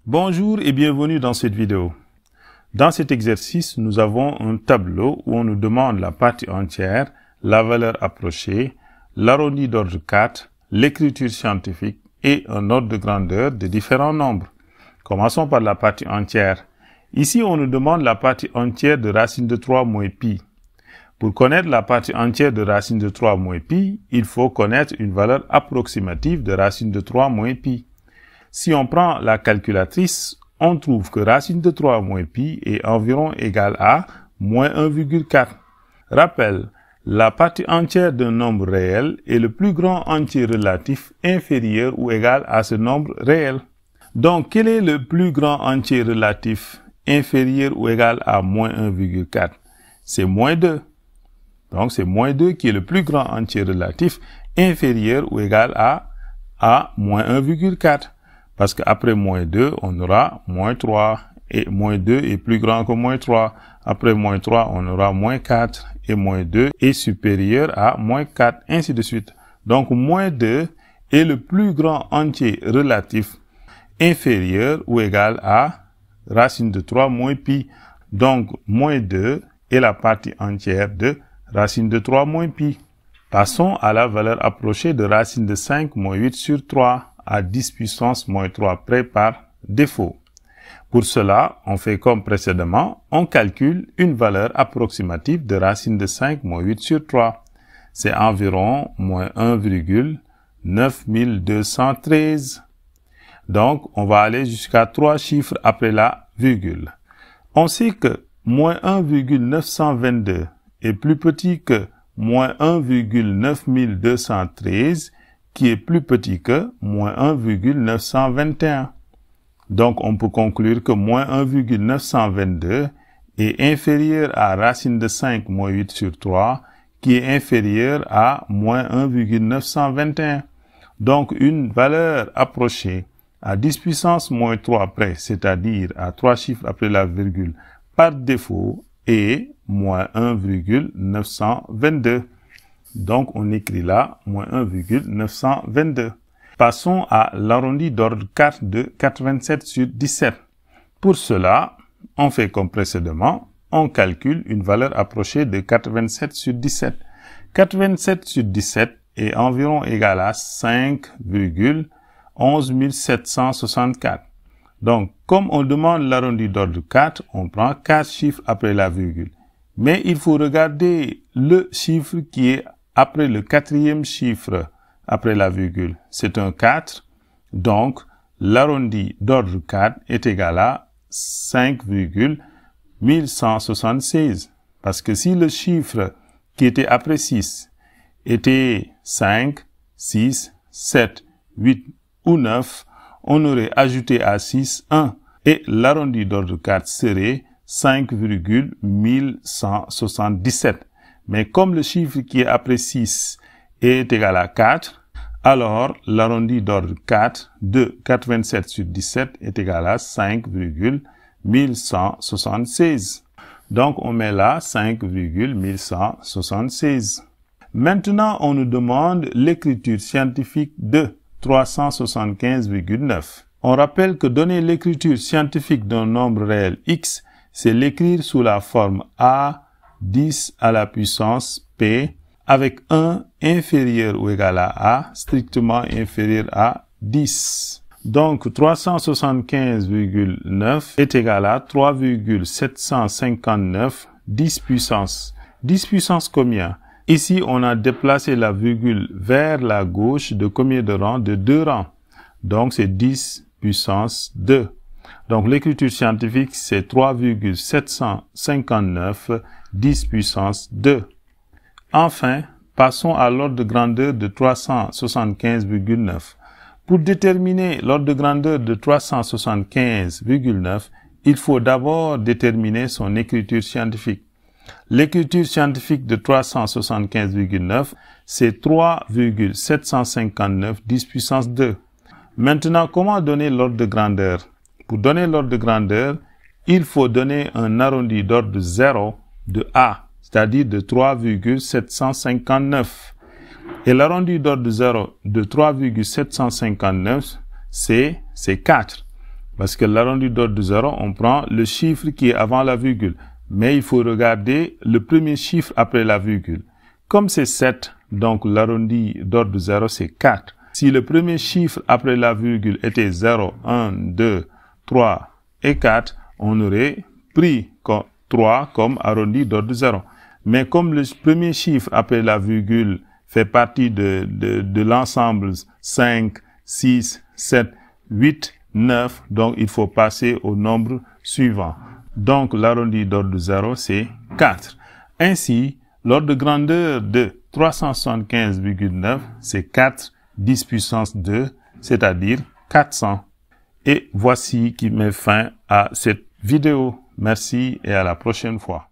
Bonjour et bienvenue dans cette vidéo. Dans cet exercice, nous avons un tableau où on nous demande la partie entière, la valeur approchée, l'arrondi d'ordre 4, l'écriture scientifique et un ordre de grandeur de différents nombres. Commençons par la partie entière. Ici, on nous demande la partie entière de racine de 3 moins pi. Pour connaître la partie entière de racine de 3 moins pi, il faut connaître une valeur approximative de racine de 3 moins pi. Si on prend la calculatrice, on trouve que racine de 3 moins pi est environ égale à moins 1,4. Rappel, la partie entière d'un nombre réel est le plus grand entier relatif inférieur ou égal à ce nombre réel. Donc, quel est le plus grand entier relatif inférieur ou égal à moins 1,4? C'est moins 2. Donc, c'est moins 2 qui est le plus grand entier relatif inférieur ou égal à moins 1,4. Parce qu'après moins 2, on aura moins 3. Et moins 2 est plus grand que moins 3. Après moins 3, on aura moins 4. Et moins 2 est supérieur à moins 4. Ainsi de suite. Donc, moins 2 est le plus grand entier relatif inférieur ou égal à racine de 3 moins pi. Donc, moins 2 est la partie entière de racine de 3 moins pi. Passons à la valeur approchée de racine de 5 moins 8 sur 3. À 10 puissance moins 3 près par défaut. Pour cela, on fait comme précédemment, on calcule une valeur approximative de racine de 5 moins 8 sur 3. C'est environ moins 1,9213. Donc, on va aller jusqu'à 3 chiffres après la virgule. On sait que moins 1,922 est plus petit que moins 1,9213 qui est plus petit que moins 1,921. Donc, on peut conclure que moins 1,922 est inférieur à racine de 5 moins 8 sur 3, qui est inférieur à moins 1,921. Donc, une valeur approchée à 10 puissance moins 3 près, c'est-à-dire à 3 chiffres après la virgule, par défaut, est moins 1,922. Donc, on écrit là, moins 1,922. Passons à l'arrondi d'ordre 4 de 87 sur 17. Pour cela, on fait comme précédemment, on calcule une valeur approchée de 87 sur 17. 87 sur 17 est environ égal à 5,11764. Donc, comme on demande l'arrondi d'ordre 4, on prend 4 chiffres après la virgule. Mais il faut regarder le chiffre qui est après le quatrième chiffre, après la virgule, c'est un 4. Donc, l'arrondi d'ordre 4 est égal à 5,1176. Parce que si le chiffre qui était après 6 était 5, 6, 7, 8 ou 9, on aurait ajouté à 6 1. Et l'arrondi d'ordre 4 serait 5,1177. Mais comme le chiffre qui est après 6 est égal à 4, alors l'arrondi d'ordre 4 de 87 sur 17 est égal à 5,1176. Donc on met là 5,1176. Maintenant, on nous demande l'écriture scientifique de 375,9. On rappelle que donner l'écriture scientifique d'un nombre réel x, c'est l'écrire sous la forme a 10 à la puissance p avec 1 inférieur ou égal à a strictement inférieur à 10. Donc 375,9 est égal à 3,759 10 puissance. 10 puissance combien? Ici, on a déplacé la virgule vers la gauche de combien de rangs? De 2 rangs. Donc c'est 10 puissance 2. Donc l'écriture scientifique, c'est 3,759 10 puissance 2. Enfin, passons à l'ordre de grandeur de 375,9. Pour déterminer l'ordre de grandeur de 375,9, il faut d'abord déterminer son écriture scientifique. L'écriture scientifique de 375,9, c'est 3,759 10 puissance 2. Maintenant, comment donner l'ordre de grandeur? Pour donner l'ordre de grandeur, il faut donner un arrondi d'ordre 0 de A, c'est-à-dire de 3,759. Et l'arrondi d'ordre 0 de 3,759, c'est 4. Parce que l'arrondi d'ordre de 0, on prend le chiffre qui est avant la virgule. Mais il faut regarder le premier chiffre après la virgule. Comme c'est 7, donc l'arrondi d'ordre de 0, c'est 4. Si le premier chiffre après la virgule était 0, 1, 2, 3 et 4, on aurait pris 3 comme arrondi d'ordre de 0. Mais comme le premier chiffre après la virgule fait partie de l'ensemble 5, 6, 7, 8, 9, donc il faut passer au nombre suivant. Donc l'arrondi d'ordre de 0, c'est 4. Ainsi, l'ordre de grandeur de 375,9, c'est 4 10 puissance 2, c'est-à-dire 400. Et voici qui met fin à cette vidéo. Merci et à la prochaine fois.